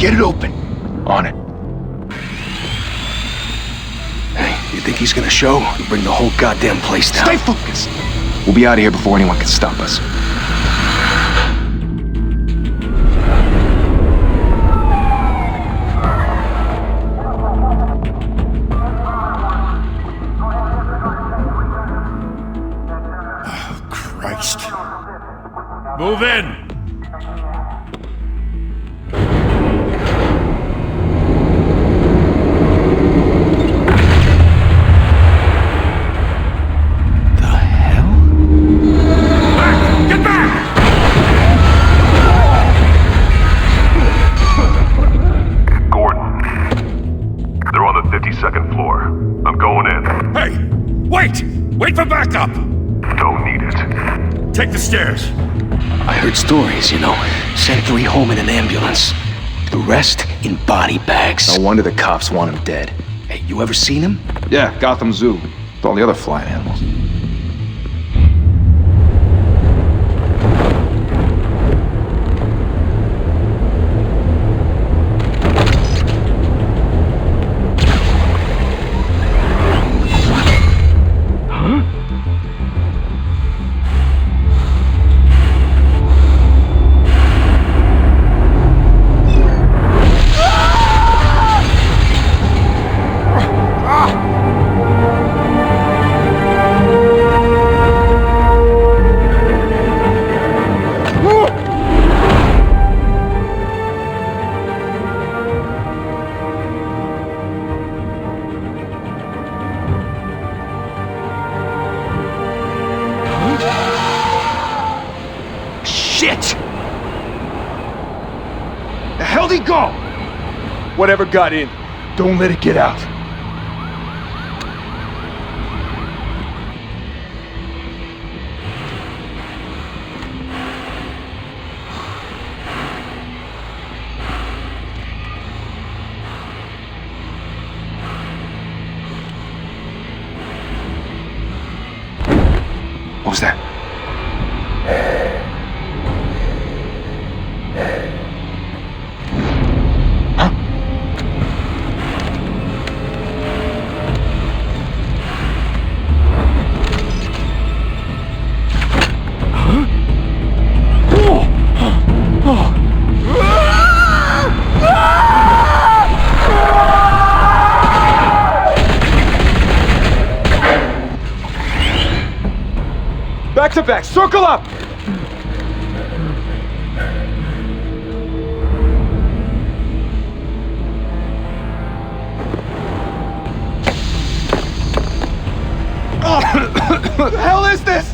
Get it open. On it. Hey, you think he's gonna show? He'll bring the whole goddamn place down. Stay focused. We'll be out of here before anyone can stop us. Oh, Christ. Move in! Wait for backup! Don't need it. Take the stairs. I heard stories, you know. Sent 3 home in an ambulance. The rest in body bags. No wonder the cops want him dead. Hey, you ever seen him? Yeah, Gotham Zoo. With all the other flying animals. Whatever got in, don't let it get out. What was that? Back to back, circle up! What the hell is this?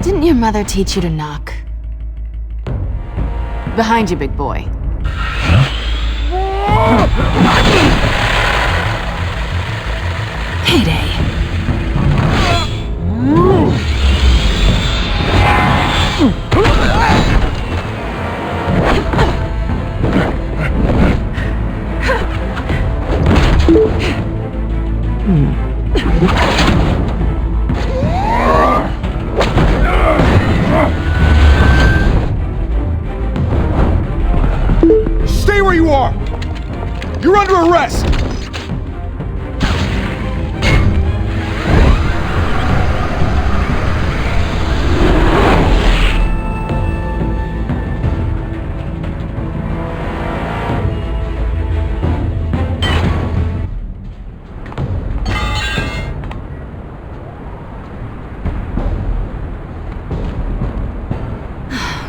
Didn't your mother teach you to knock? Behind you, big boy. Payday.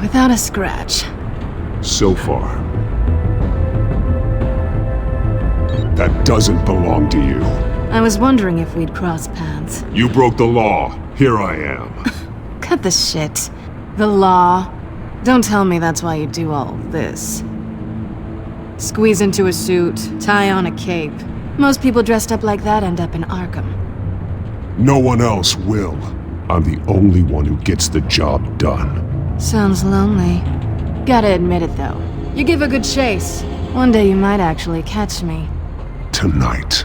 Without a scratch. So far. That doesn't belong to you. I was wondering if we'd cross paths. You broke the law. Here I am. Cut the shit. The law. Don't tell me that's why you do all this. Squeeze into a suit, tie on a cape. Most people dressed up like that end up in Arkham. No one else will. I'm the only one who gets the job done. Sounds lonely. Gotta admit it though. You give a good chase. One day you might actually catch me. Tonight.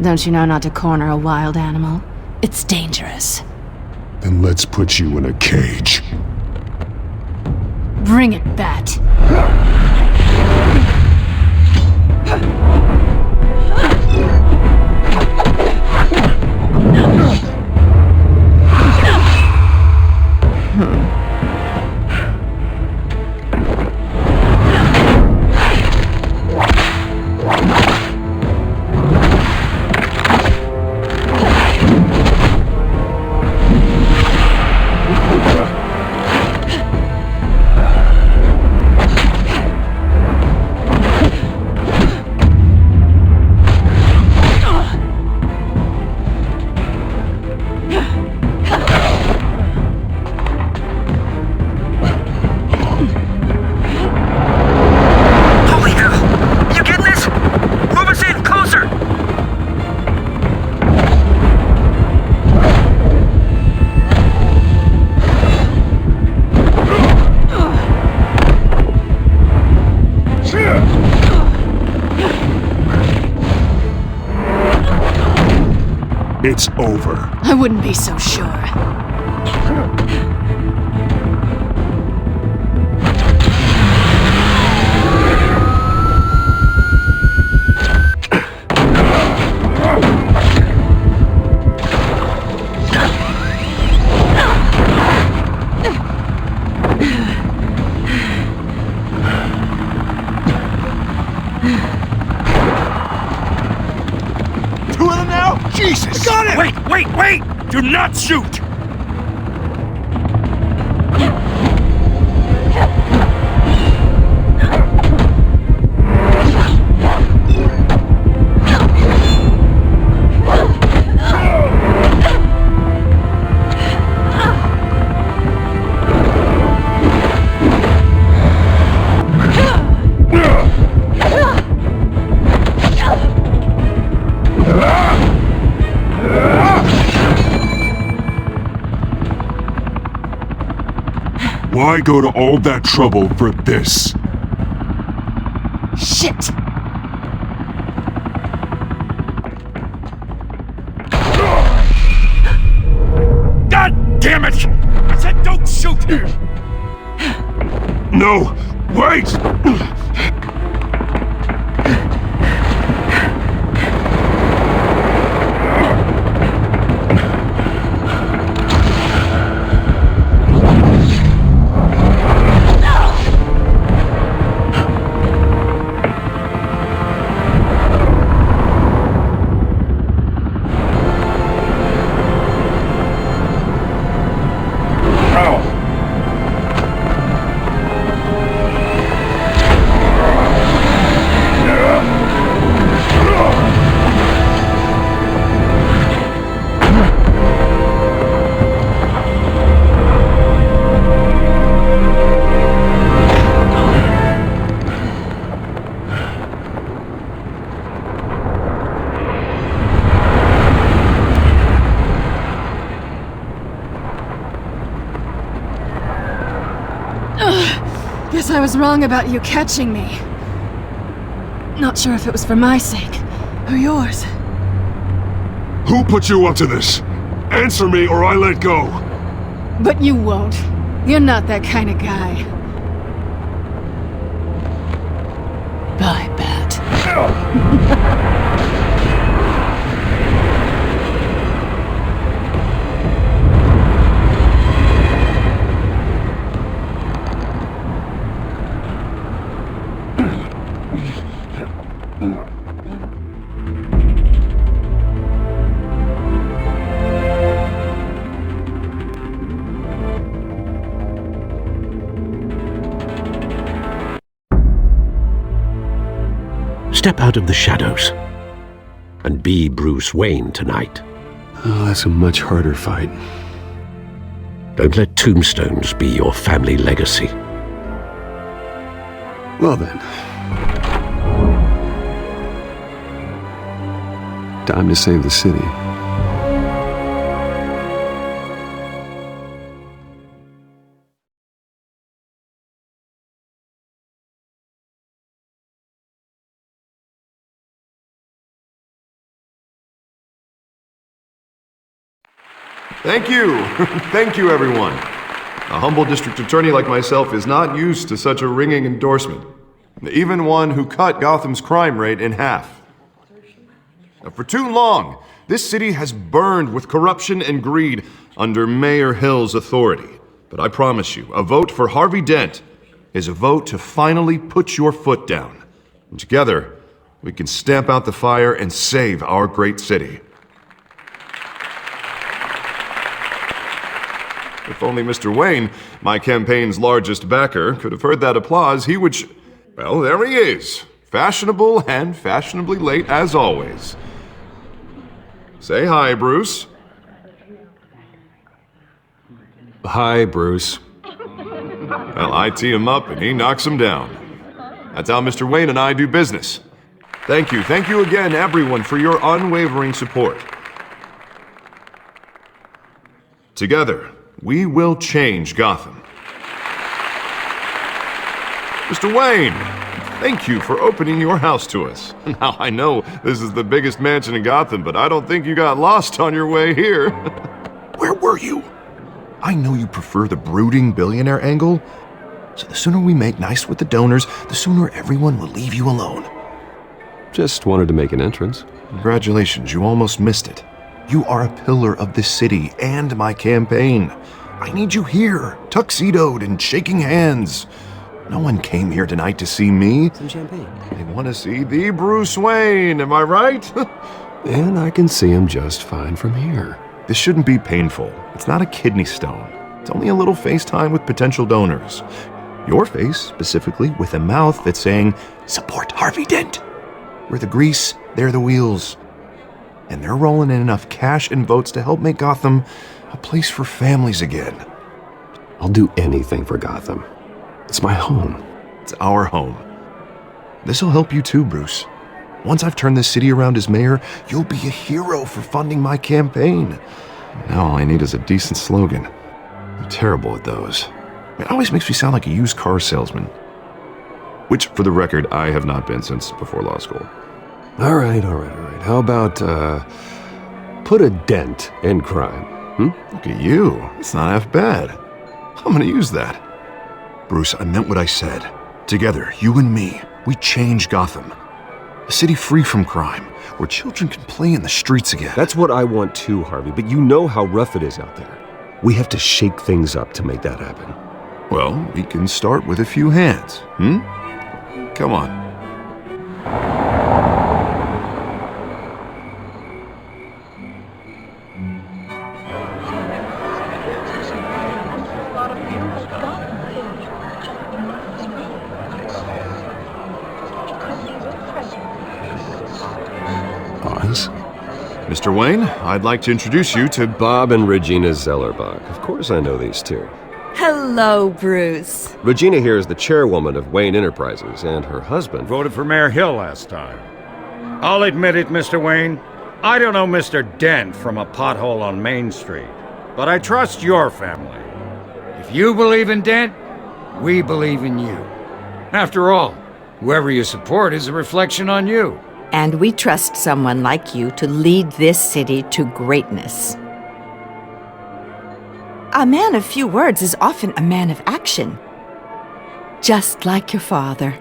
Don't you know not to corner a wild animal? It's dangerous. Then let's put you in a cage. Bring it, Bat. It's over. I wouldn't be so sure. Jesus! Got it! Wait! Do not shoot! Why go to all that trouble for this? Shit! God damn it! I said don't shoot! No! Wait! Guess I was wrong about you catching me. Not sure if it was for my sake, or yours. Who put you up to this? Answer me or I let go. But you won't. You're not that kind of guy. Bye, Bat. Step out of the shadows and be Bruce Wayne tonight. Oh, that's a much harder fight. Don't let tombstones be your family legacy. Well then. Time to save the city. Thank you. Thank you, everyone. A humble district attorney like myself is not used to such a ringing endorsement. Even one who cut Gotham's crime rate in half. For too long, this city has burned with corruption and greed under Mayor Hill's authority. But I promise you, a vote for Harvey Dent is a vote to finally put your foot down. And together, we can stamp out the fire and save our great city. If only Mr. Wayne, my campaign's largest backer, could have heard that applause, he would well, there he is. Fashionable and fashionably late as always. Say hi, Bruce. Hi, Bruce. Well, I tee him up and he knocks him down. That's how Mr. Wayne and I do business. Thank you again, everyone, for your unwavering support. Together, we will change Gotham. Mr. Wayne, thank you for opening your house to us. Now, I know this is the biggest mansion in Gotham, but I don't think you got lost on your way here. Where were you? I know you prefer the brooding billionaire angle, so the sooner we make nice with the donors, the sooner everyone will leave you alone. Just wanted to make an entrance. Congratulations, you almost missed it. You are a pillar of this city and my campaign. I need you here, tuxedoed and shaking hands. No one came here tonight to see me. Some champagne. They want to see the Bruce Wayne, am I right? And I can see him just fine from here. This shouldn't be painful. It's not a kidney stone. It's only a little FaceTime with potential donors. Your face, specifically, with a mouth that's saying, support Harvey Dent. We're the grease, they're the wheels. And they're rolling in enough cash and votes to help make Gotham a place for families again. I'll do anything for Gotham. It's my home. It's our home. This'll help you too, Bruce. Once I've turned this city around as mayor, you'll be a hero for funding my campaign. Now all I need is a decent slogan. I'm terrible at those. It always makes me sound like a used car salesman. Which, for the record, I have not been since before law school. All right. How about, put a dent in crime, Look at you. It's not half bad. I'm gonna use that. Bruce, I meant what I said. Together, you and me, we change Gotham. A city free from crime, where children can play in the streets again. That's what I want too, Harvey, but you know how rough it is out there. We have to shake things up to make that happen. Well, we can start with a few hands, Come on. Mr. Wayne, I'd like to introduce you to Bob and Regina Zellerbach. Of course I know these two. Hello, Bruce. Regina here is the chairwoman of Wayne Enterprises, and her husband Voted for Mayor Hill last time. I'll admit it, Mr. Wayne. I don't know Mr. Dent from a pothole on Main Street, but I trust your family. If you believe in Dent, we believe in you. After all, whoever you support is a reflection on you. And we trust someone like you to lead this city to greatness. A man of few words is often a man of action. Just like your father.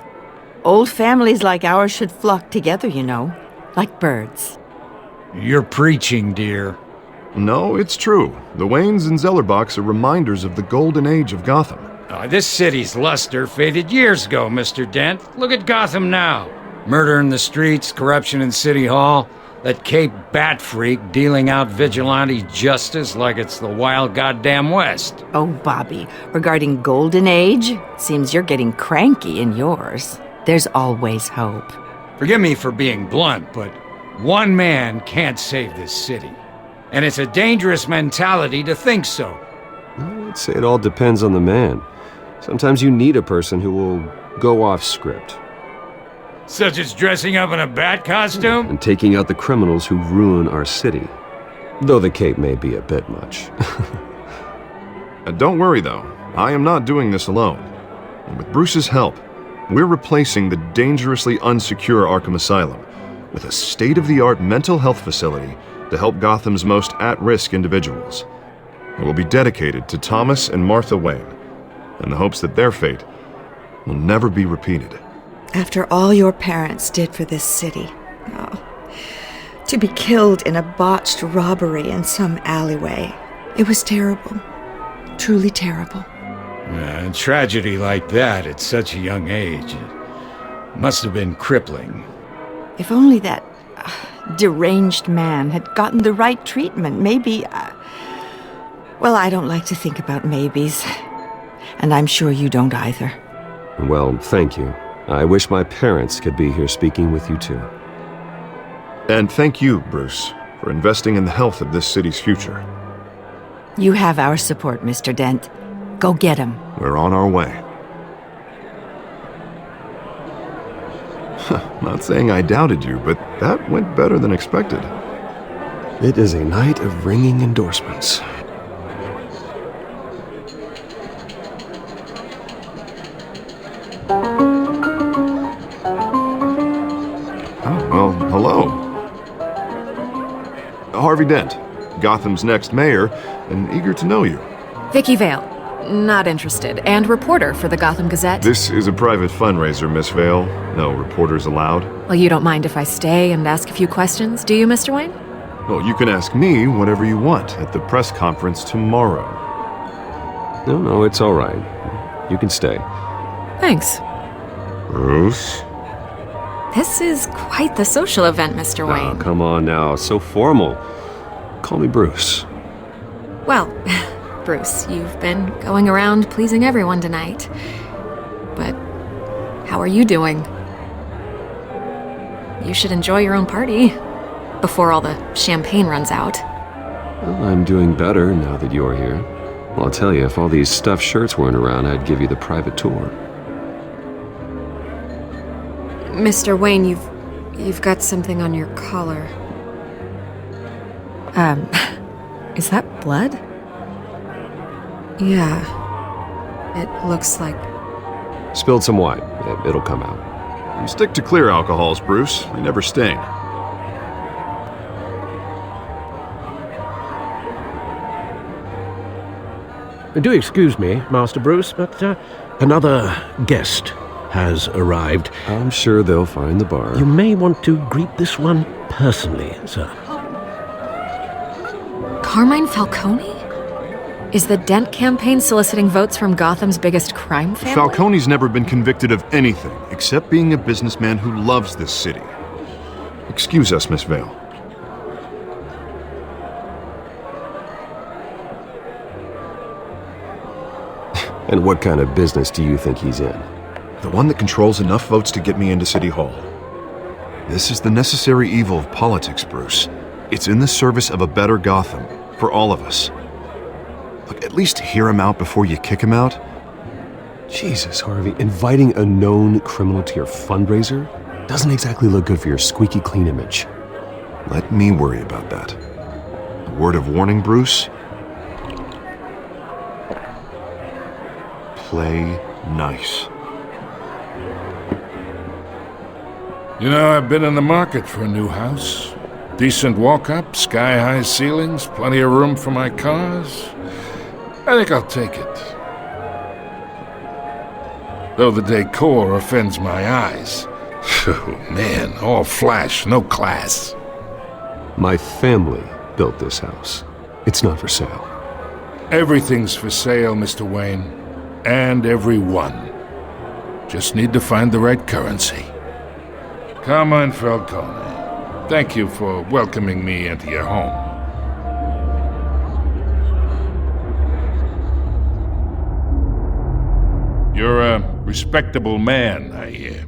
Old families like ours should flock together, you know, like birds. You're preaching, dear. No, it's true. The Waynes and Zellerbachs are reminders of the golden age of Gotham. This city's luster faded years ago, Mr. Dent. Look at Gotham now. Murder in the streets, corruption in City Hall, that Cape Bat freak dealing out vigilante justice like it's the wild goddamn West. Oh, Bobby, regarding Golden Age, seems you're getting cranky in yours. There's always hope. Forgive me for being blunt, but one man can't save this city. And it's a dangerous mentality to think so. I'd say it all depends on the man. Sometimes you need a person who will go off script. Such as dressing up in a bat costume? And taking out the criminals who ruin our city. Though the cape may be a bit much. Don't worry, though. I am not doing this alone. And with Bruce's help, we're replacing the dangerously unsecure Arkham Asylum with a state-of-the-art mental health facility to help Gotham's most at-risk individuals. It will be dedicated to Thomas and Martha Wayne, in the hopes that their fate will never be repeated. After all your parents did for this city, to be killed in a botched robbery in some alleyway, it was terrible. Truly terrible. A tragedy like that at such a young age must have been crippling. If only that deranged man had gotten the right treatment, maybe... well, I don't like to think about maybes. And I'm sure you don't either. Well, thank you. I wish my parents could be here speaking with you too. And thank you, Bruce, for investing in the health of this city's future. You have our support, Mr. Dent. Go get him. We're on our way. Not saying I doubted you, but that went better than expected. It is a night of ringing endorsements. Oh, well, hello. Harvey Dent, Gotham's next mayor, and eager to know you. Vicky Vale. Not interested. And reporter for the Gotham Gazette. This is a private fundraiser, Miss Vale. No reporters allowed. Well, you don't mind if I stay and ask a few questions, do you, Mr. Wayne? Well, you can ask me whatever you want at the press conference tomorrow. No, it's all right. You can stay. Thanks. Bruce? This is quite the social event, Mr. Oh, Wayne. come on now. So formal. Call me Bruce. Well, Bruce, you've been going around pleasing everyone tonight. But how are you doing? You should enjoy your own party before all the champagne runs out. Well, I'm doing better now that you're here. Well, I'll tell you, if all these stuffed shirts weren't around, I'd give you the private tour. Mr. Wayne, you've got something on your collar. Is that blood? Yeah. It looks like... Spilled some wine. It'll come out. You stick to clear alcohols, Bruce. They never stain. Do excuse me, Master Bruce, but another guest has arrived. I'm sure they'll find the bar. You may want to greet this one personally, sir. Carmine Falcone? Is the Dent campaign soliciting votes from Gotham's biggest crime family? Falcone's never been convicted of anything except being a businessman who loves this city. Excuse us, Miss Vale. And what kind of business do you think he's in? The one that controls enough votes to get me into City Hall. This is the necessary evil of politics, Bruce. It's in the service of a better Gotham, for all of us. Look, at least hear him out before you kick him out. Jesus, Harvey, inviting a known criminal to your fundraiser doesn't exactly look good for your squeaky clean image. Let me worry about that. A word of warning, Bruce? Play nice. You know, I've been in the market for a new house. Decent walk-up, sky-high ceilings, plenty of room for my cars. I think I'll take it. Though the decor offends my eyes. Oh, man, all flash, no class. My family built this house. It's not for sale. Everything's for sale, Mr. Wayne. And everyone. Just need to find the right currency. Carmine Falcone, thank you for welcoming me into your home. You're a respectable man, I hear.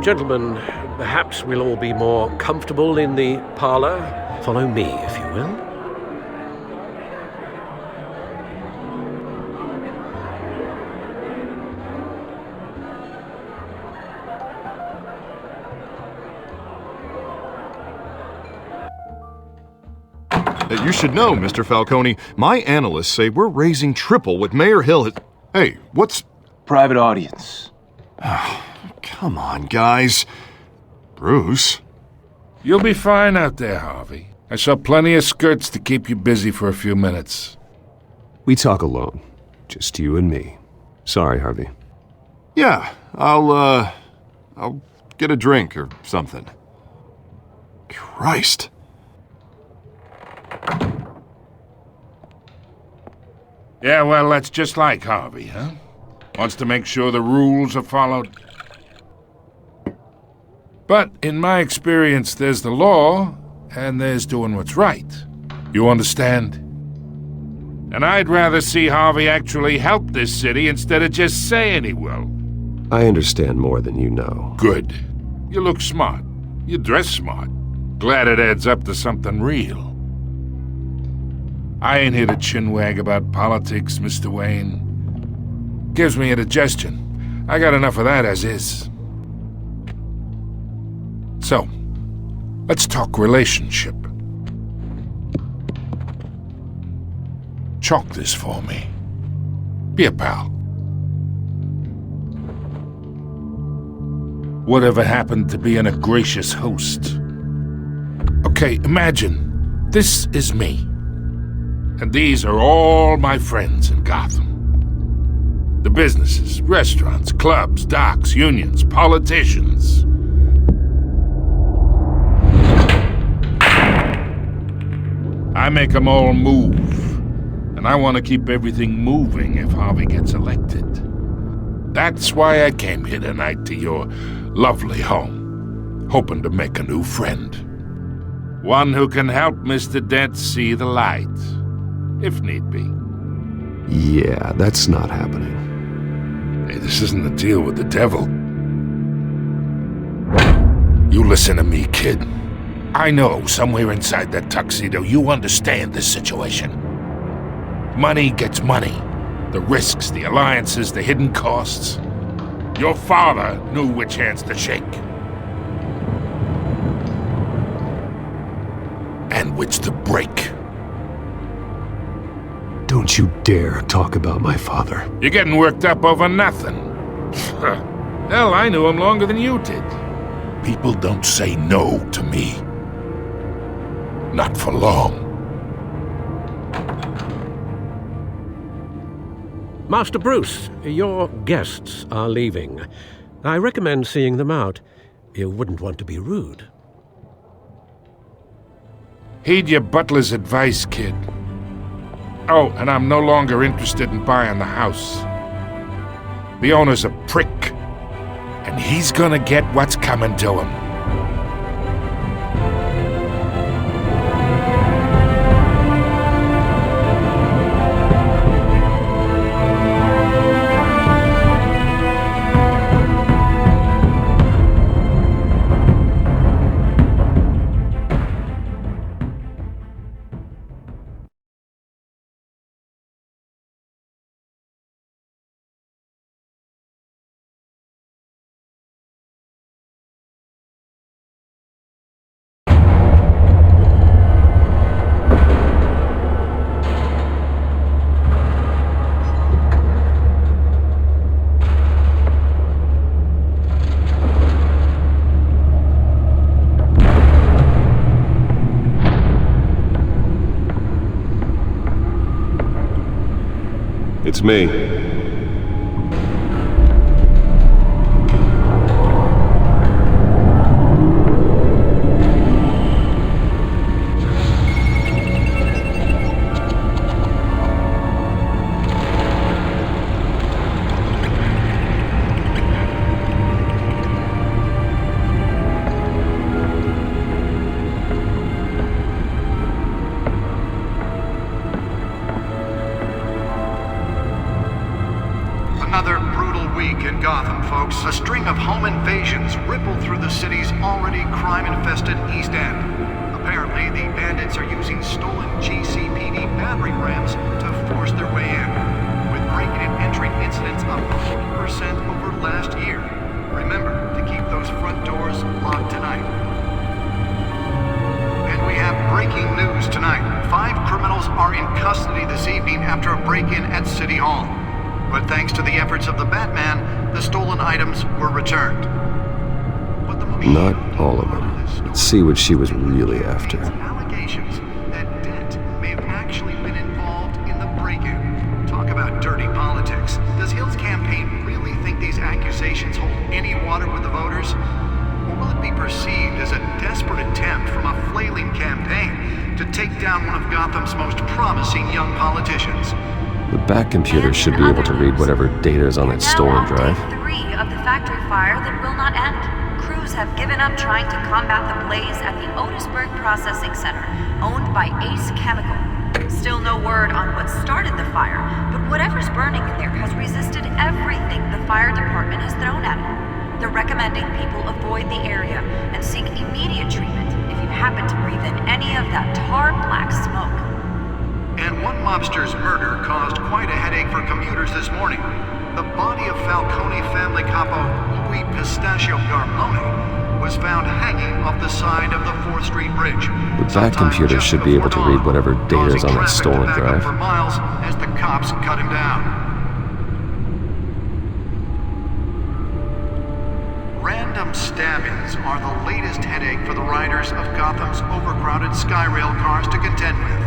Gentlemen, perhaps we'll all be more comfortable in the parlor. Follow me, if you will. You should know, Mr. Falcone, my analysts say we're raising triple what Mayor Hill has... Hey, what's... Private audience. Come on, guys. Bruce? You'll be fine out there, Harvey. I saw plenty of skirts to keep you busy for a few minutes. We talk alone. Just you and me. Sorry, Harvey. Yeah, I'll get a drink or something. Christ. Yeah, well, that's just like Harvey, huh? Wants to make sure the rules are followed. But in my experience, there's the law, and there's doing what's right. You understand? And I'd rather see Harvey actually help this city instead of just saying he will. I understand more than you know. Good. You look smart. You dress smart. Glad it adds up to something real. I ain't here to chinwag about politics, Mr. Wayne. Gives me indigestion. I got enough of that as is. So, let's talk relationship. Chalk this for me. Be a pal. Whatever happened to being a gracious host? Okay, imagine this is me. And these are all my friends in Gotham. The businesses, restaurants, clubs, docks, unions, politicians. I make them all move. And I want to keep everything moving if Harvey gets elected. That's why I came here tonight to your lovely home, hoping to make a new friend. One who can help Mr. Dent see the light, if need be. Yeah, that's not happening. Hey, this isn't a deal with the devil. You listen to me, kid. I know somewhere inside that tuxedo you understand this situation. Money gets money. The risks, the alliances, the hidden costs. Your father knew which hands to shake. And which to break. Don't you dare talk about my father. You're getting worked up over nothing. Hell, I knew him longer than you did. People don't say no to me. Not for long. Master Bruce, your guests are leaving. I recommend seeing them out. You wouldn't want to be rude. Heed your butler's advice, kid. Oh, and I'm no longer interested in buying the house. The owner's a prick, and he's gonna get what's coming to him. It's me. week in Gotham, folks. A string of home invasions ripple through the city's already crime-infested East End. Apparently, the bandits are using stolen GCPD battering rams to force their way in, with breaking and entering incidents up 50% over last year. Remember to keep those front doors locked tonight. And we have breaking news tonight. 5 criminals are in custody this evening after a break-in at City Hall. But thanks to the efforts of the Batman, the stolen items were returned. But the most Not all of them. Let's see what she was really after. Allegations that Dent may have actually been involved in the break-in. Talk about dirty politics. Does Hill's campaign really think these accusations hold any water with the voters? Or will it be perceived as a desperate attempt from a flailing campaign to take down one of Gotham's most promising young politicians? The back computer should be able to read whatever data is on that stolen drive. Day 3 of the factory fire that will not end. Crews have given up trying to combat the blaze at the Otisburg Processing Center, owned by Ace Chemical. Still no word on what started the fire, but whatever's burning in there has resisted everything the fire department has thrown at it. They're recommending people avoid the area and seek immediate treatment if you happen to breathe in any of that tar black smoke. And one mobster's murder caused quite a headache for commuters this morning. The body of Falcone family capo Louis Pistachio Garmone was found hanging off the side of the 4th Street Bridge. The back computer should be able to read whatever data is on that stolen drive. For miles as the cops cut him down. Random stabbings are the latest headache for the riders of Gotham's overcrowded Skyrail cars to contend with.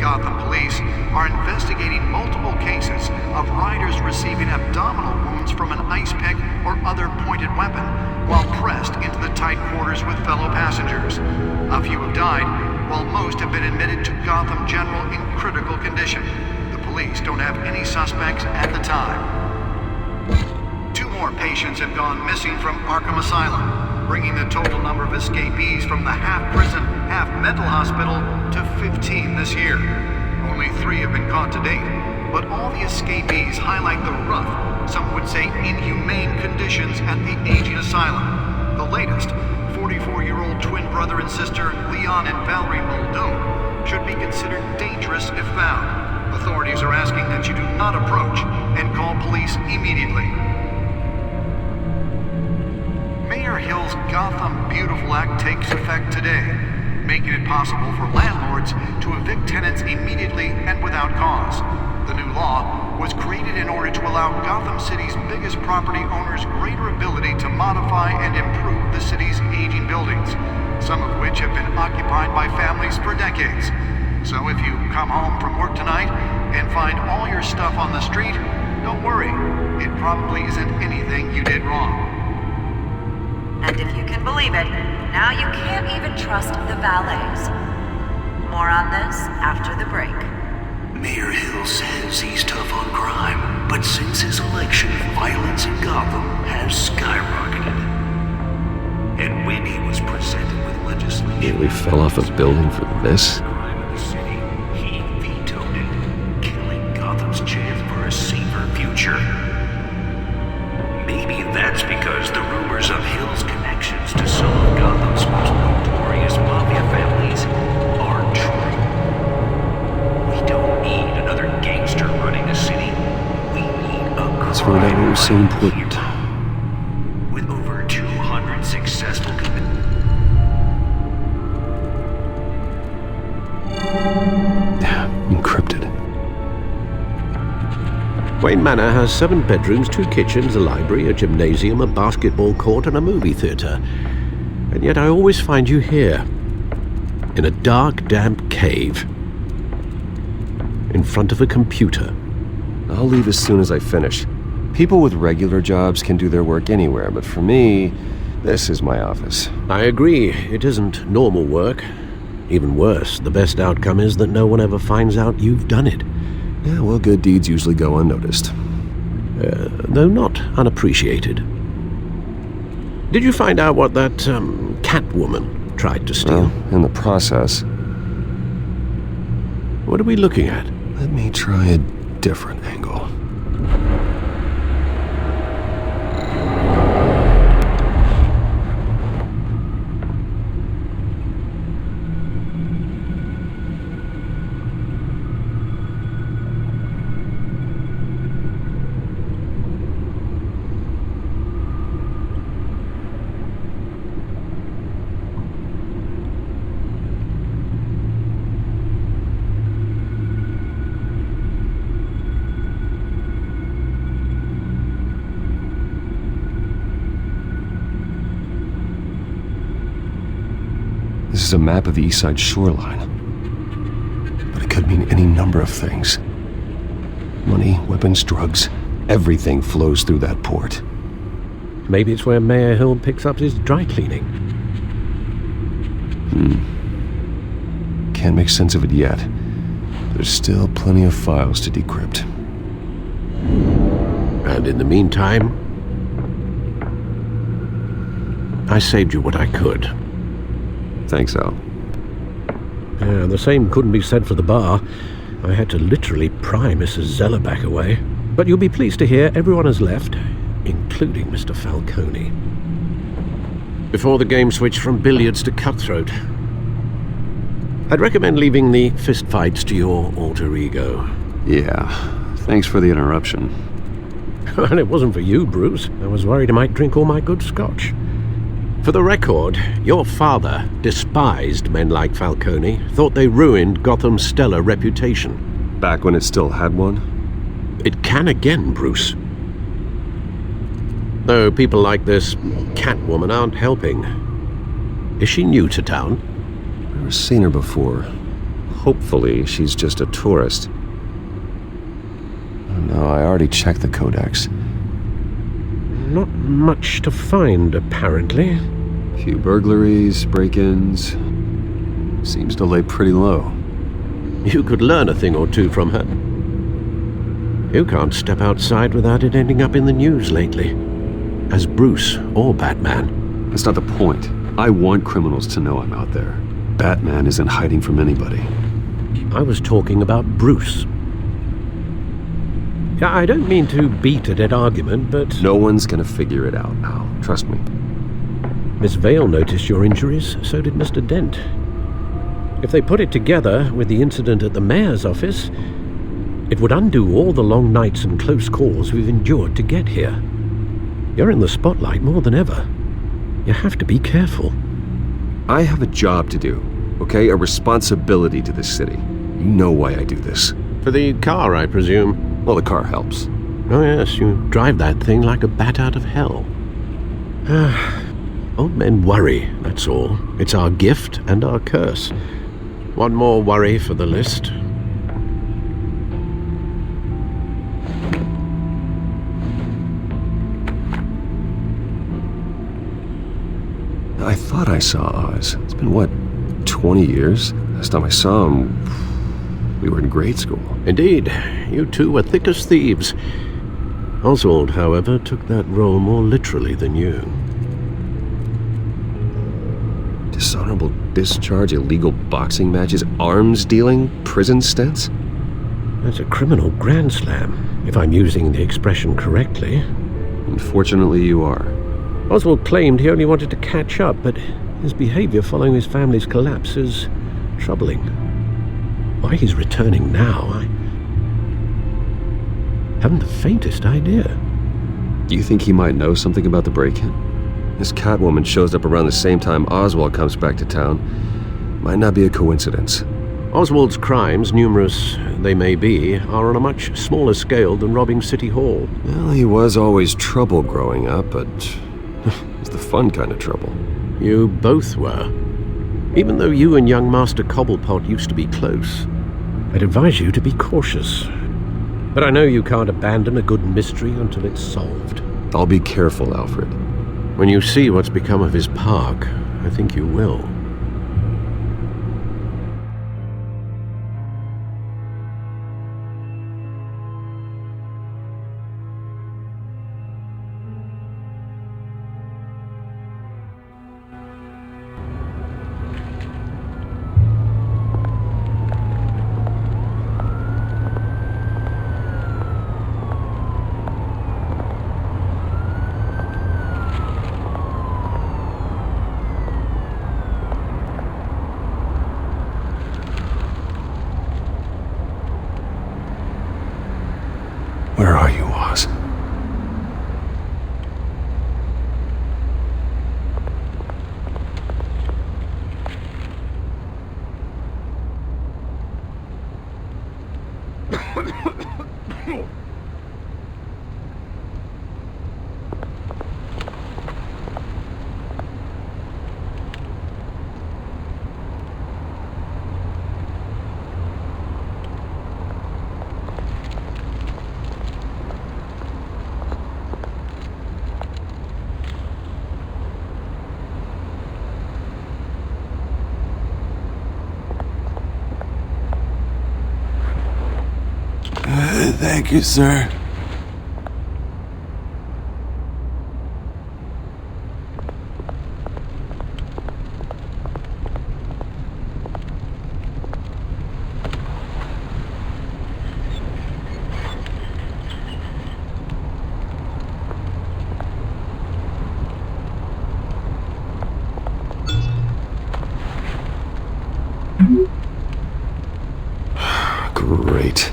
Gotham police are investigating multiple cases of riders receiving abdominal wounds from an ice pick or other pointed weapon while pressed into the tight quarters with fellow passengers. A few have died, while most have been admitted to Gotham General in critical condition. The police don't have any suspects at the time. 2 more patients have gone missing from Arkham Asylum, bringing the total number of escapees from the half-prison, half-mental hospital to 15 this year. Only 3 have been caught to date, but all the escapees highlight the rough, some would say inhumane conditions at the aging asylum. The latest, 44-year-old twin brother and sister Leon and Valerie Muldoon, should be considered dangerous if found. Authorities are asking that you do not approach and call police immediately. Mayor Hill's Gotham Beautiful Act takes effect today, making it possible for landlords to evict tenants immediately and without cause. The new law was created in order to allow Gotham City's biggest property owners greater ability to modify and improve the city's aging buildings, some of which have been occupied by families for decades. So if you come home from work tonight and find all your stuff on the street, don't worry. It probably isn't anything you did wrong. And if you can believe it, now you can't even trust the valets. More on this after the break. Mayor Hill says he's tough on crime, but since his election, violence in Gotham has skyrocketed. And when he was presented with legislation... Nearly fell off a building for this? ...crime in the city, he vetoed it, killing Gotham's chance for a safer future. Maybe that's because the rumors of Hill's connections to some of Gotham's most notorious mafia families are true. We don't need another gangster running the city. We need a That's where that was so important. With over 200 successful Encrypted. Wayne Manor has 7 bedrooms, 2 kitchens, a library, a gymnasium, a basketball court, and a movie theater. And yet I always find you here, in a dark, damp cave, in front of a computer. I'll leave as soon as I finish. People with regular jobs can do their work anywhere, but for me, this is my office. I agree, it isn't normal work. Even worse, the best outcome is that no one ever finds out you've done it. Yeah, well, good deeds usually go unnoticed. Though not unappreciated. Did you find out what that, Catwoman tried to steal? Well, in the process. What are we looking at? Let me try a different angle. is a map of the east side shoreline. But it could mean any number of things. Money, weapons, drugs, everything flows through that port. Maybe it's where Mayor Hill picks up his dry cleaning. Can't make sense of it yet. There's still plenty of files to decrypt. And in the meantime, I saved you what I could. Thanks, Al. Yeah, the same couldn't be said for the bar. I had to literally pry Mrs. Zeller back away. But you'll be pleased to hear everyone has left, including Mr. Falcone. Before the game switched from billiards to cutthroat. I'd recommend leaving the fistfights to your alter ego. Yeah, thanks for the interruption. And it wasn't for you, Bruce. I was worried I might drink all my good scotch. For the record, your father despised men like Falcone, thought they ruined Gotham's stellar reputation. Back when it still had one? It can again, Bruce. Though people like this Catwoman aren't helping. Is she new to town? Never seen her before. Hopefully, she's just a tourist. No, I already checked the codex. Not much to find, apparently. Few burglaries, break-ins. Seems to lay pretty low. You could learn a thing or two from her. You can't step outside without it ending up in the news lately. As Bruce or Batman. That's not the point. I want criminals to know I'm out there. Batman isn't hiding from anybody. I was talking about Bruce. Yeah, I don't mean to beat a dead argument, but... No one's gonna figure it out, Al. Trust me. Miss Vale noticed your injuries, so did Mr. Dent. If they put it together with the incident at the mayor's office, it would undo all the long nights and close calls we've endured to get here. You're in the spotlight more than ever. You have to be careful. I have a job to do, okay? A responsibility to this city. You know why I do this. For the car, I presume. Well, the car helps. Oh yes, you drive that thing like a bat out of hell. Old men worry, that's all. It's our gift and our curse. One more worry for the list. I thought I saw Oz. It's been, what, 20 years? Last time I saw him, we were in grade school. Indeed, you two were thick as thieves. Oswald, however, took that role more literally than you. Dishonorable discharge, illegal boxing matches, arms dealing, prison stints? That's a criminal grand slam, if I'm using the expression correctly. Unfortunately, you are. Oswald claimed he only wanted to catch up, but his behavior following his family's collapse is troubling. Why he's returning now, I haven't the faintest idea. Do you think he might know something about the break-in? This Catwoman shows up around the same time Oswald comes back to town. Might not be a coincidence. Oswald's crimes, numerous they may be, are on a much smaller scale than robbing City Hall. Well, he was always trouble growing up, but it's the fun kind of trouble. You both were. Even though you and young Master Cobblepot used to be close, I'd advise you to be cautious. But I know you can't abandon a good mystery until it's solved. I'll be careful, Alfred. When you see what's become of his park, I think you will. Thank you, sir. Great.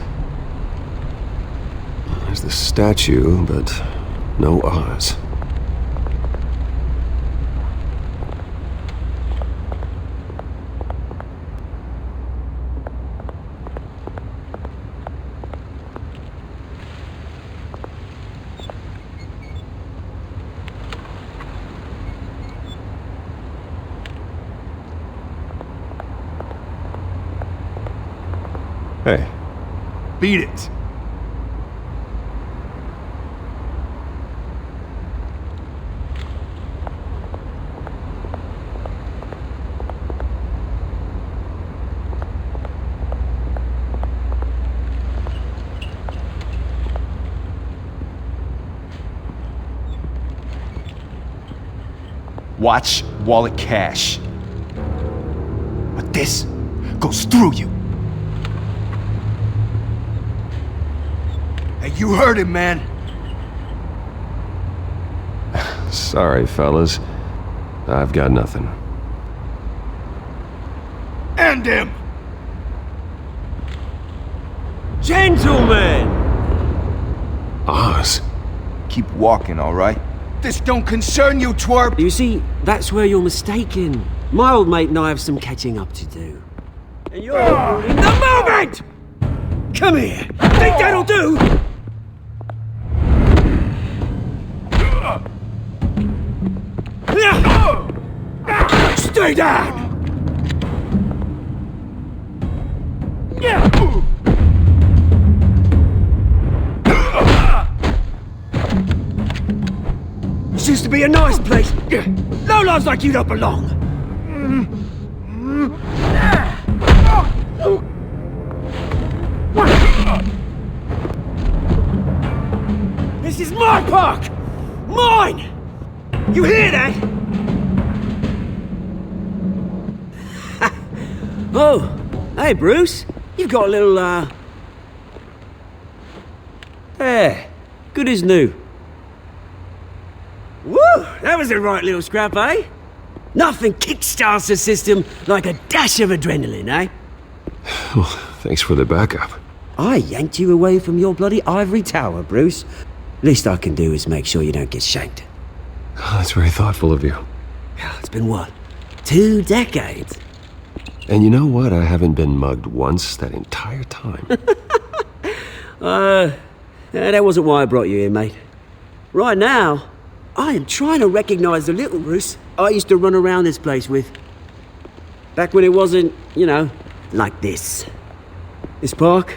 There's the statue, but no Oz. Hey. Beat it. Watch wallet cash. But this goes through you. Hey, you heard him, man. Sorry, fellas. I've got nothing. End him! Gentlemen! Oz? Keep walking, all right? This don't concern you, twerp! You see, that's where you're mistaken. My old mate and I have some catching up to do. And you're in the moment! Come here! Think that'll do? Stay down! This used to be a nice place. Lowlifes like you don't belong. This is my park! Mine! You hear that? Oh, hey Bruce. You've got a little, There. Good as new. Woo! That was a right little scrap, eh? Nothing kickstarts the system like a dash of adrenaline, eh? Well, thanks for the backup. I yanked you away from your bloody ivory tower, Bruce. Least I can do is make sure you don't get shanked. Oh, that's very thoughtful of you. It's been what? 2 decades? And you know what? I haven't been mugged once that entire time. That wasn't why I brought you here, mate. Right now, I am trying to recognize the little Bruce I used to run around this place with. Back when it wasn't, you know, like this. This park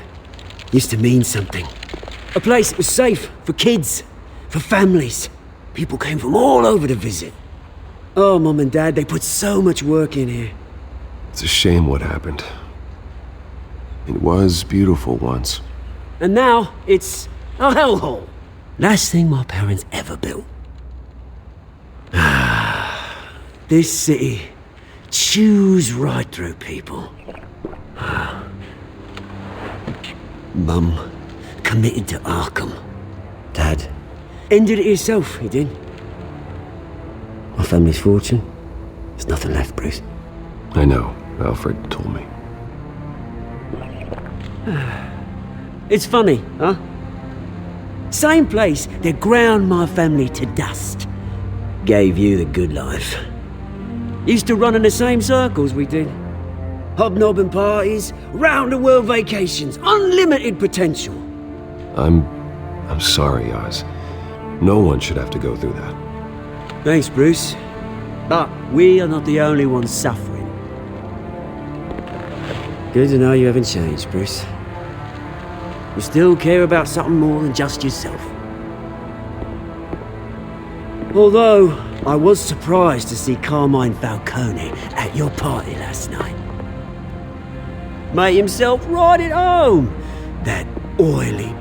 used to mean something. A place that was safe for kids, for families. People came from all over to visit. Oh, Mum and Dad, they put so much work in here. It's a shame what happened. It was beautiful once. And now, it's a hellhole. Last thing my parents ever built. This city chews right through people. Mum committed to Arkham. Dad ended it himself, he did. My family's fortune, there's nothing left, Bruce. I know. Alfred told me. It's funny, huh? Same place that ground my family to dust. Gave you the good life. Used to run in the same circles we did. Hobnobbing parties, round-the-world vacations, unlimited potential. I'm sorry, Oz. No one should have to go through that. Thanks, Bruce. But we are not the only ones suffering. Good to know you haven't changed, Bruce. You still care about something more than just yourself. Although, I was surprised to see Carmine Falcone at your party last night. Made himself right at home. That oily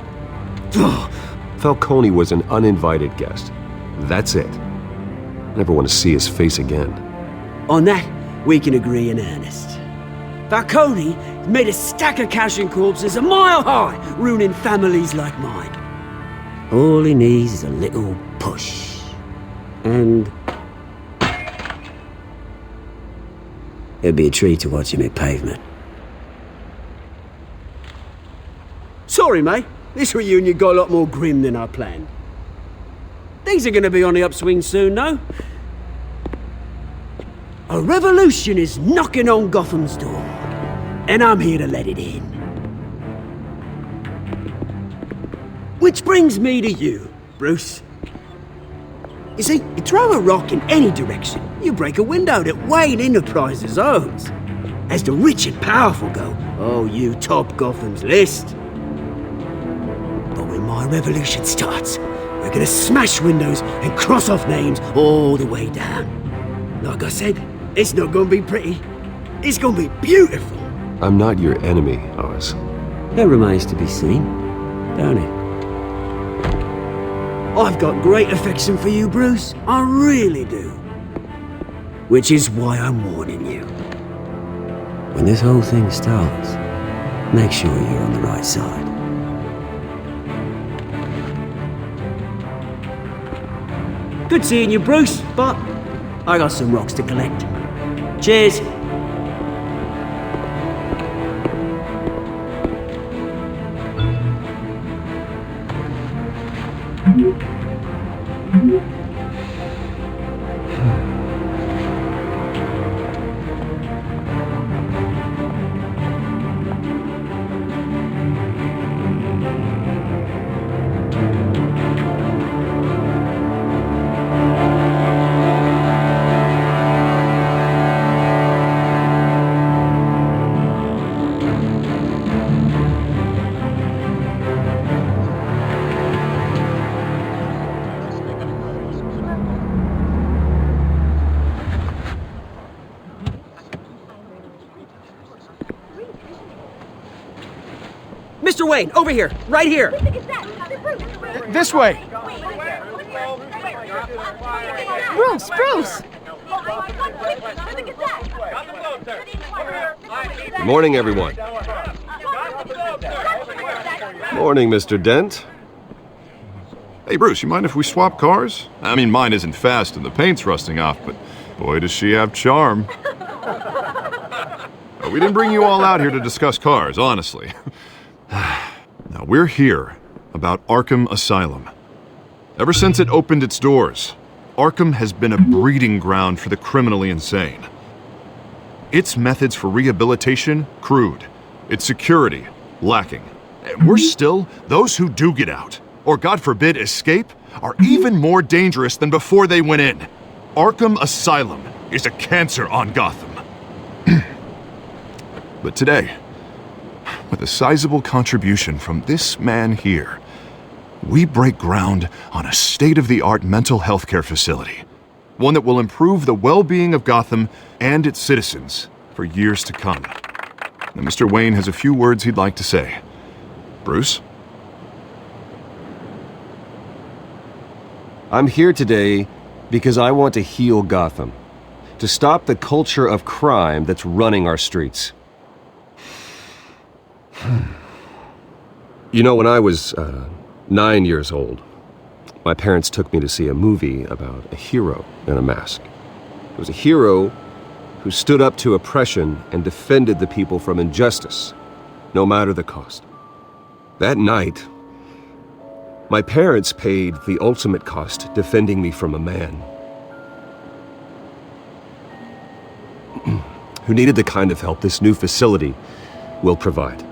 Falcone was an uninvited guest. That's it. Never want to see his face again. On that, we can agree in earnest. Falcone made a stack of cash and corpses a mile high, ruining families like mine. All he needs is a little push. And it'd be a treat to watch him hit pavement. Sorry, mate. This reunion got a lot more grim than I planned. Things are gonna be on the upswing soon, though. A revolution is knocking on Gotham's door, and I'm here to let it in. Which brings me to you, Bruce. You see, you throw a rock in any direction, you break a window that Wayne Enterprises owns. As the rich and powerful go, oh, you top Gotham's list. But when my revolution starts, we're gonna smash windows and cross off names all the way down. Like I said, it's not gonna be pretty. It's gonna be beautiful. I'm not your enemy, Oz. That remains to be seen, don't it? I've got great affection for you, Bruce. I really do. Which is why I'm warning you. When this whole thing starts, make sure you're on the right side. Good seeing you, Bruce, but I got some rocks to collect. Cheers. Mr. Wayne, over here, right here. This way. Bruce! Good morning, everyone. Morning, Mr. Dent. Hey, Bruce, you mind if we swap cars? I mean, mine isn't fast and the paint's rusting off, but boy, does she have charm. We didn't bring you all out here to discuss cars, honestly. Now, we're here about Arkham Asylum. Ever since it opened its doors, Arkham has been a breeding ground for the criminally insane. Its methods for rehabilitation, crude. Its security, lacking. And worse still, those who do get out, or God forbid escape, are even more dangerous than before they went in. Arkham Asylum is a cancer on Gotham. But today, with a sizable contribution from this man here, we break ground on a state-of-the-art mental health care facility. One that will improve the well-being of Gotham and its citizens for years to come. Now, Mr. Wayne has a few words he'd like to say. Bruce? I'm here today because I want to heal Gotham. To stop the culture of crime that's running our streets. You know, when I was 9 years old, my parents took me to see a movie about a hero in a mask. It was a hero who stood up to oppression and defended the people from injustice, no matter the cost. That night, my parents paid the ultimate cost defending me from a man who needed the kind of help this new facility will provide.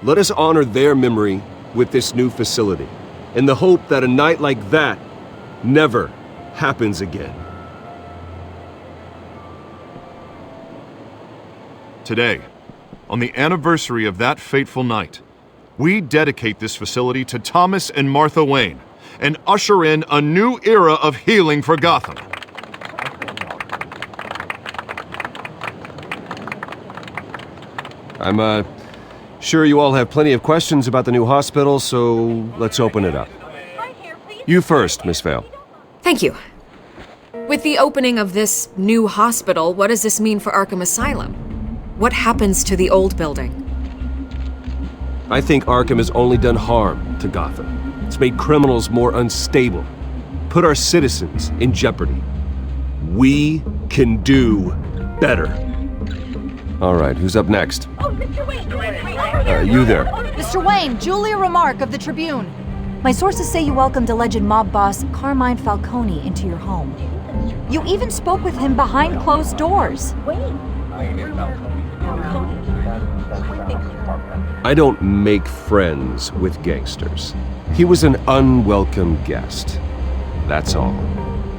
Let us honor their memory with this new facility, in the hope that a night like that never happens again. Today, on the anniversary of that fateful night, we dedicate this facility to Thomas and Martha Wayne and usher in a new era of healing for Gotham. I'm sure you all have plenty of questions about the new hospital, so let's open it up. You first, Miss Vale. Thank you. With the opening of this new hospital, what does this mean for Arkham Asylum? What happens to the old building? I think Arkham has only done harm to Gotham. It's made criminals more unstable, put our citizens in jeopardy. We can do better. All right, who's up next? Oh, Mr. Wayne! You there. Mr. Wayne, Julia Remark of the Tribune. My sources say you welcomed alleged mob boss Carmine Falcone into your home. You even spoke with him behind closed doors. I don't make friends with gangsters. He was an unwelcome guest. That's all.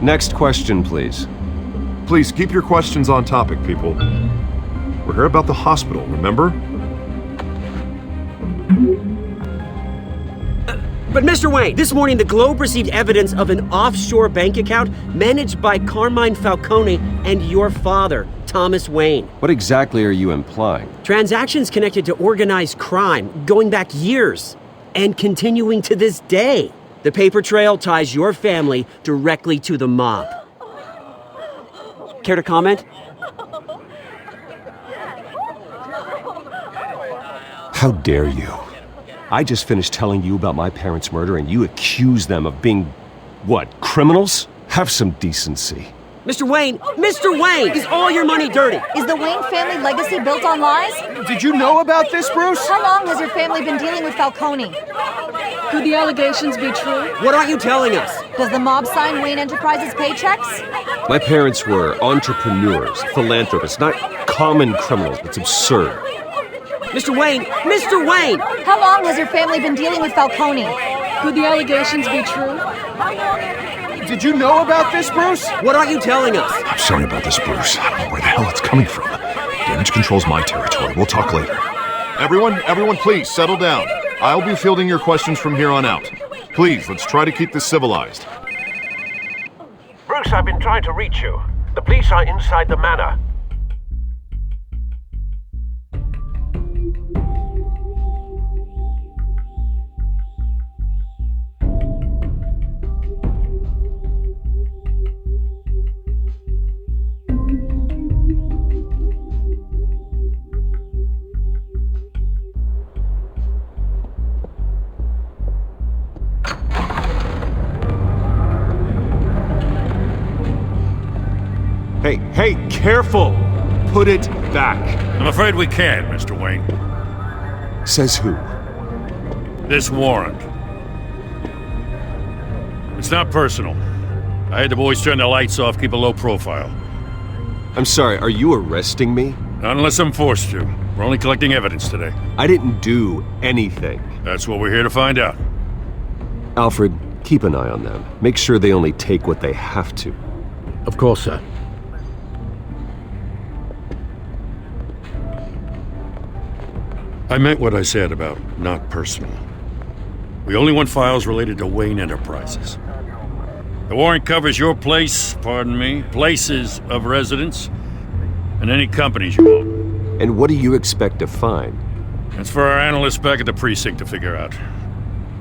Next question, please. Please keep your questions on topic, people. We're here about the hospital, remember? But Mr. Wayne, this morning the Globe received evidence of an offshore bank account managed by Carmine Falcone and your father, Thomas Wayne. What exactly are you implying? Transactions connected to organized crime going back years and continuing to this day. The paper trail ties your family directly to the mob. Care to comment? How dare you? I just finished telling you about my parents' murder and you accuse them of being, what, criminals? Have some decency. Mr. Wayne! Mr. Wayne! Is all your money dirty? Is the Wayne family legacy built on lies? Did you know about this, Bruce? How long has your family been dealing with Falcone? Could the allegations be true? What aren't you telling us? Does the mob sign Wayne Enterprises paychecks? My parents were entrepreneurs, philanthropists, not common criminals. It's absurd. Mr. Wayne! Mr. Wayne! How long has your family been dealing with Falcone? Could the allegations be true? Did you know about this, Bruce? What aren't you telling us? I'm sorry about this, Bruce. I don't know where the hell it's coming from. Damage control's my territory. We'll talk later. Everyone, please settle down. I'll be fielding your questions from here on out. Please, let's try to keep this civilized. Bruce, I've been trying to reach you. The police are inside the manor. Hey, careful! Put it back. I'm afraid we can't, Mr. Wayne. Says who? This warrant. It's not personal. I had the boys turn the lights off, keep a low profile. I'm sorry, are you arresting me? Not unless I'm forced to. We're only collecting evidence today. I didn't do anything. That's what we're here to find out. Alfred, keep an eye on them. Make sure they only take what they have to. Of course, sir. I meant what I said about not personal. We only want files related to Wayne Enterprises. The warrant covers your place, places of residence, and any companies you own. And what do you expect to find? That's for our analysts back at the precinct to figure out.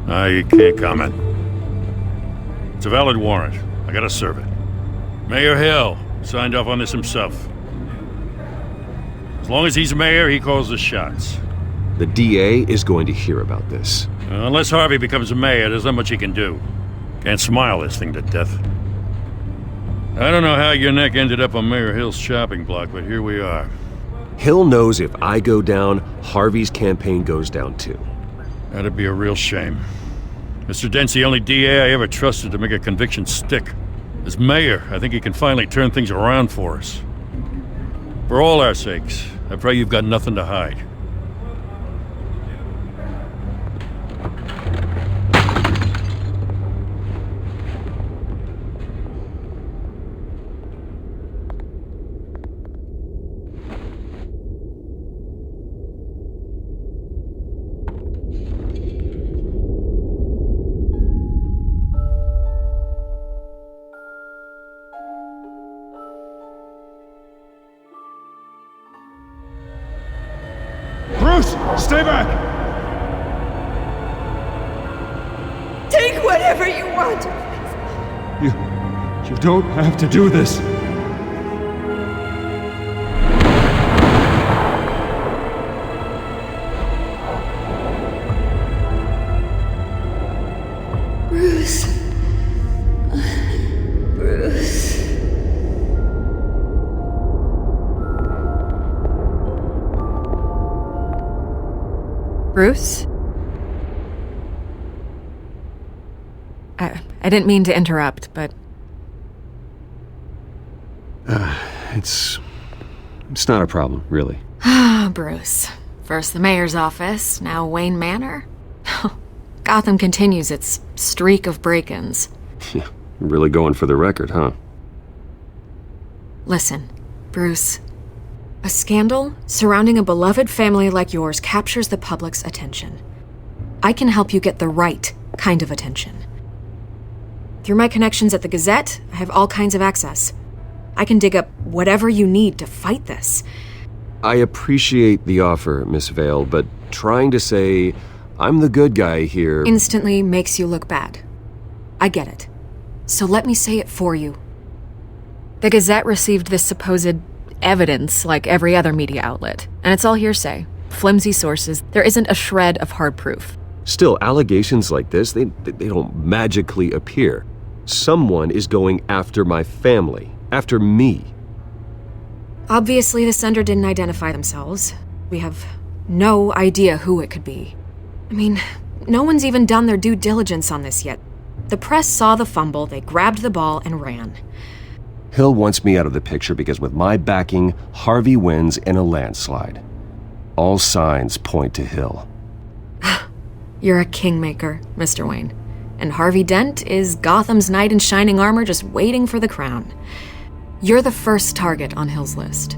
I can't comment. It's a valid warrant. I gotta serve it. Mayor Hill signed off on this himself. As long as he's mayor, he calls the shots. The DA is going to hear about this. Unless Harvey becomes mayor, there's not much he can do. Can't smile this thing to death. I don't know how your neck ended up on Mayor Hill's shopping block, but here we are. Hill knows if I go down, Harvey's campaign goes down too. That'd be a real shame. Mr. Dent's the only DA I ever trusted to make a conviction stick. As mayor, I think he can finally turn things around for us. For all our sakes, I pray you've got nothing to hide. Bruce, stay back! Take whatever you want. You don't have to do this. Bruce. Bruce. Bruce? I didn't mean to interrupt, but... It's not a problem, really. Ah, Bruce. First the mayor's office, now Wayne Manor. Gotham continues its streak of break-ins. Yeah, really going for the record, huh? Listen, Bruce. A scandal surrounding a beloved family like yours captures the public's attention. I can help you get the right kind of attention. Through my connections at the Gazette, I have all kinds of access. I can dig up whatever you need to fight this. I appreciate the offer, Miss Vale, but trying to say I'm the good guy here instantly makes you look bad. I get it. So let me say it for you. The Gazette received this supposed evidence like every other media outlet, and it's all hearsay. Flimsy sources. There isn't a shred of hard proof. Still, allegations like this, they don't magically appear. Someone is going after my family, after me. Obviously, the sender didn't identify themselves. We have no idea who it could be. I mean, no one's even done their due diligence on this yet. The press saw the fumble, they grabbed the ball and ran. Hill wants me out of the picture because with my backing, Harvey wins in a landslide. All signs point to Hill. You're a kingmaker, Mr. Wayne. And Harvey Dent is Gotham's knight in shining armor just waiting for the crown. You're the first target on Hill's list.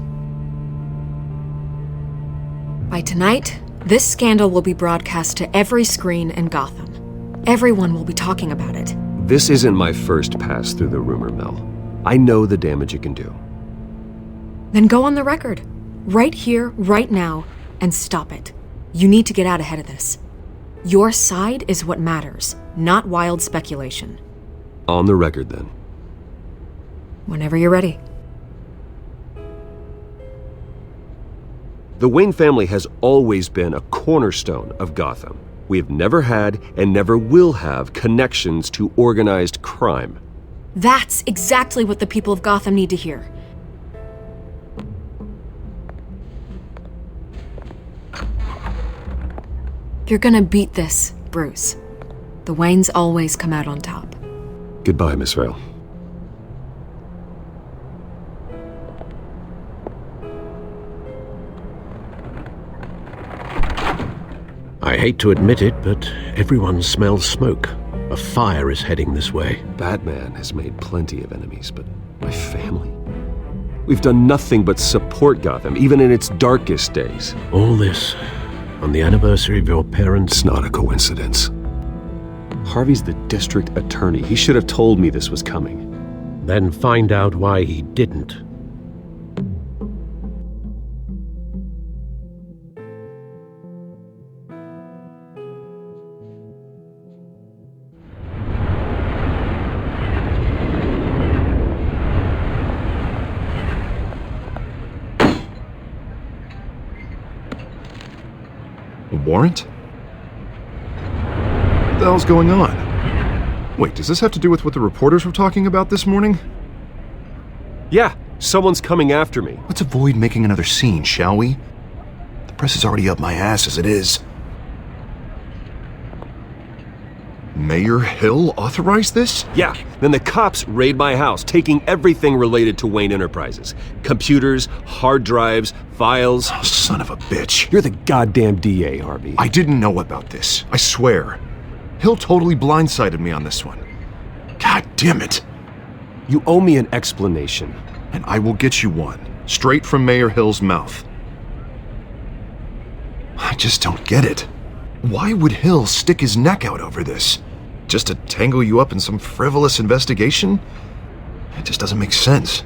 By tonight, this scandal will be broadcast to every screen in Gotham. Everyone will be talking about it. This isn't my first pass through the rumor mill. I know the damage it can do. Then go on the record. Right here, right now, and stop it. You need to get out ahead of this. Your side is what matters, not wild speculation. On the record, then. Whenever you're ready. The Wayne family has always been a cornerstone of Gotham. We have never had and never will have connections to organized crime. That's exactly what the people of Gotham need to hear. You're gonna beat this, Bruce. The Waynes always come out on top. Goodbye, Miss Vale. I hate to admit it, but everyone smells smoke. A fire is heading this way. Batman has made plenty of enemies, but my family? We've done nothing but support Gotham, even in its darkest days. All this on the anniversary of your parents'... It's not a coincidence. Harvey's the district attorney. He should have told me this was coming. Then find out why he didn't. A warrant? What the hell's going on? Wait, does this have to do with what the reporters were talking about this morning? Yeah, someone's coming after me. Let's avoid making another scene, shall we? The press is already up my ass as it is. Mayor Hill authorized this? Yeah, then the cops raid my house, taking everything related to Wayne Enterprises. Computers, hard drives, files. Oh, son of a bitch. You're the goddamn DA, Harvey. I didn't know about this, I swear. Hill totally blindsided me on this one. God damn it. You owe me an explanation. And I will get you one, straight from Mayor Hill's mouth. I just don't get it. Why would Hill stick his neck out over this? Just to tangle you up in some frivolous investigation? It just doesn't make sense.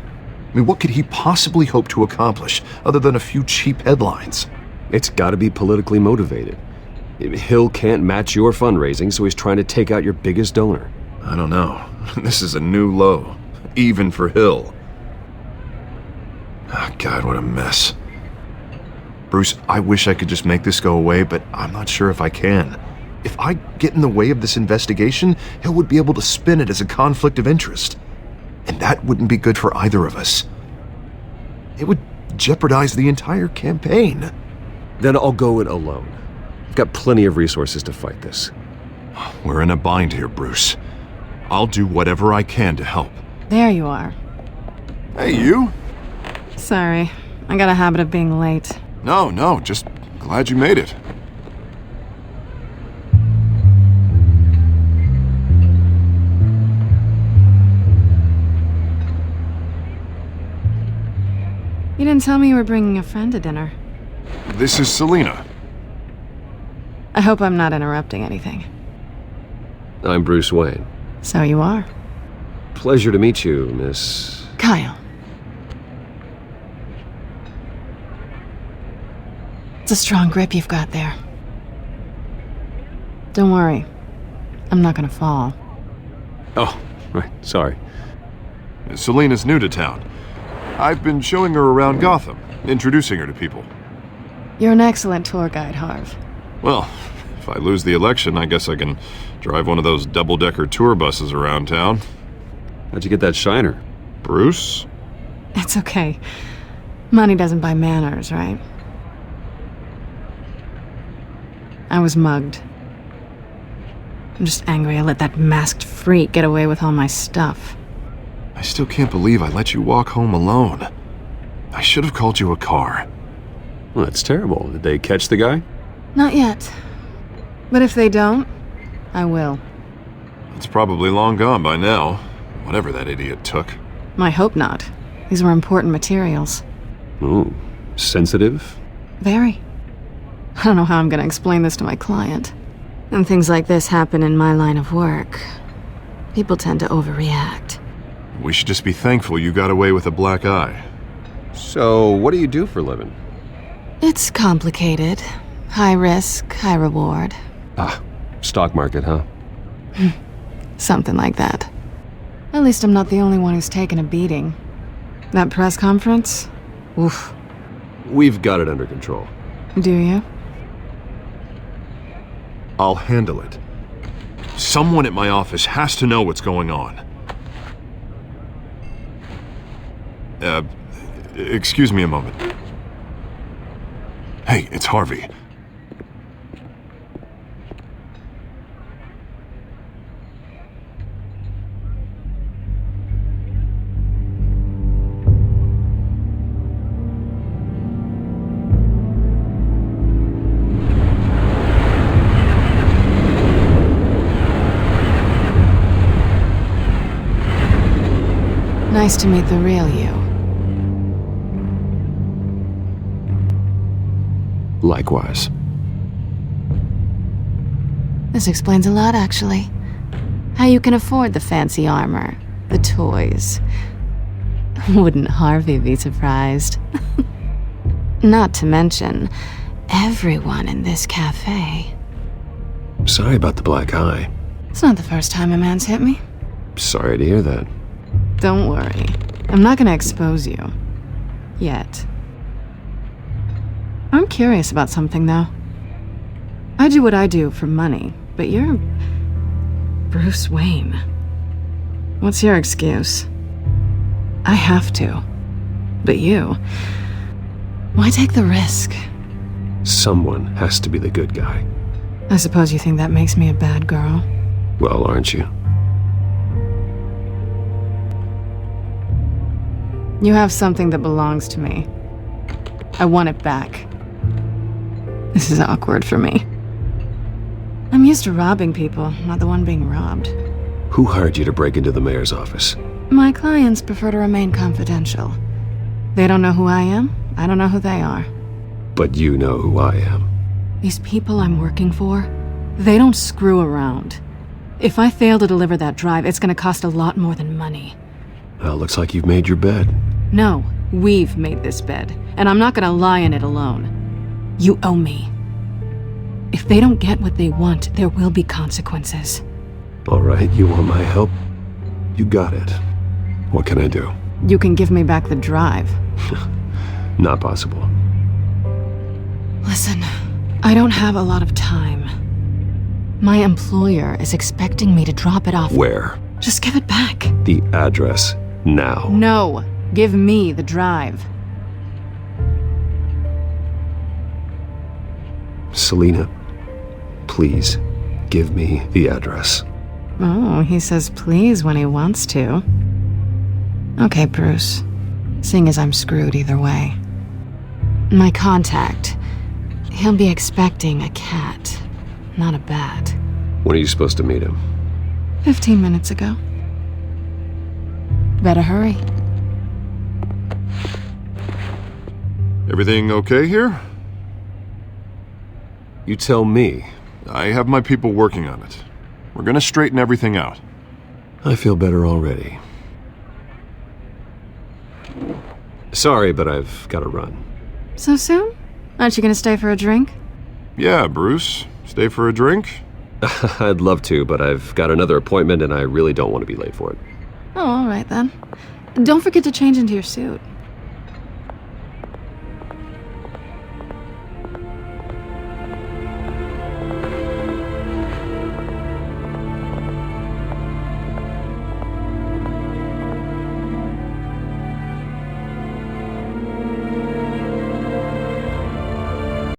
I mean, what could he possibly hope to accomplish other than a few cheap headlines? It's gotta be politically motivated. Hill can't match your fundraising, so he's trying to take out your biggest donor. I don't know. This is a new low. Even for Hill. Oh, God, what a mess. Bruce, I wish I could just make this go away, but I'm not sure if I can. If I get in the way of this investigation, Hill would be able to spin it as a conflict of interest. And that wouldn't be good for either of us. It would jeopardize the entire campaign. Then I'll go it alone. I've got plenty of resources to fight this. We're in a bind here, Bruce. I'll do whatever I can to help. There you are. Hey, you? Sorry, I got a habit of being late. No, just glad you made it. You didn't tell me you were bringing a friend to dinner. This is Selina. I hope I'm not interrupting anything. I'm Bruce Wayne. So you are. Pleasure to meet you, Miss... Kyle. It's a strong grip you've got there. Don't worry. I'm not gonna fall. Oh, right, sorry. Selina's new to town. I've been showing her around Gotham, introducing her to people. You're an excellent tour guide, Harv. Well, if I lose the election, I guess I can drive one of those double-decker tour buses around town. How'd you get that shiner? Bruce? It's okay. Money doesn't buy manners, right? I was mugged. I'm just angry I let that masked freak get away with all my stuff. I still can't believe I let you walk home alone. I should have called you a car. Well, that's terrible. Did they catch the guy? Not yet. But if they don't, I will. It's probably long gone by now, whatever that idiot took. I hope not. These were important materials. Ooh, sensitive? Very. I don't know how I'm gonna explain this to my client. And things like this happen in my line of work. People tend to overreact. We should just be thankful you got away with a black eye. So, what do you do for a living? It's complicated. High risk, high reward. Ah, stock market, huh? Something like that. At least I'm not the only one who's taken a beating. That press conference? Oof. We've got it under control. Do you? I'll handle it. Someone at my office has to know what's going on. Excuse me a moment. Hey, it's Harvey. Nice to meet the real you. Likewise. This explains a lot, actually. How you can afford the fancy armor, the toys. Wouldn't Harvey be surprised? Not to mention, everyone in this cafe. Sorry about the black eye. It's not the first time a man's hit me. Sorry to hear that. Don't worry. I'm not gonna expose you. Yet. I'm curious about something, though. I do what I do for money, but you're... Bruce Wayne. What's your excuse? I have to. But you... Why take the risk? Someone has to be the good guy. I suppose you think that makes me a bad girl. Well, aren't you? You have something that belongs to me. I want it back. This is awkward for me. I'm used to robbing people, not the one being robbed. Who hired you to break into the mayor's office? My clients prefer to remain confidential. They don't know who I am, I don't know who they are. But you know who I am. These people I'm working for, they don't screw around. If I fail to deliver that drive, it's gonna cost a lot more than money. Well, looks like you've made your bed. No, we've made this bed, and I'm not gonna lie in it alone. You owe me. If they don't get what they want, there will be consequences. All right, you want my help? You got it. What can I do? You can give me back the drive. Not possible. Listen, I don't have a lot of time. My employer is expecting me to drop it off. Where? Just give it back. The address, now. No, give me the drive. Selina, please, give me the address. Oh, he says please when he wants to. Okay, Bruce. Seeing as I'm screwed either way. My contact, he'll be expecting a cat, not a bat. When are you supposed to meet him? 15 minutes ago. Better hurry. Everything okay here? You tell me. I have my people working on it. We're gonna straighten everything out. I feel better already. Sorry, but I've got to run. So soon? Aren't you gonna stay for a drink? Yeah, Bruce. Stay for a drink? I'd love to, but I've got another appointment and I really don't want to be late for it. Oh, all right then. Don't forget to change into your suit.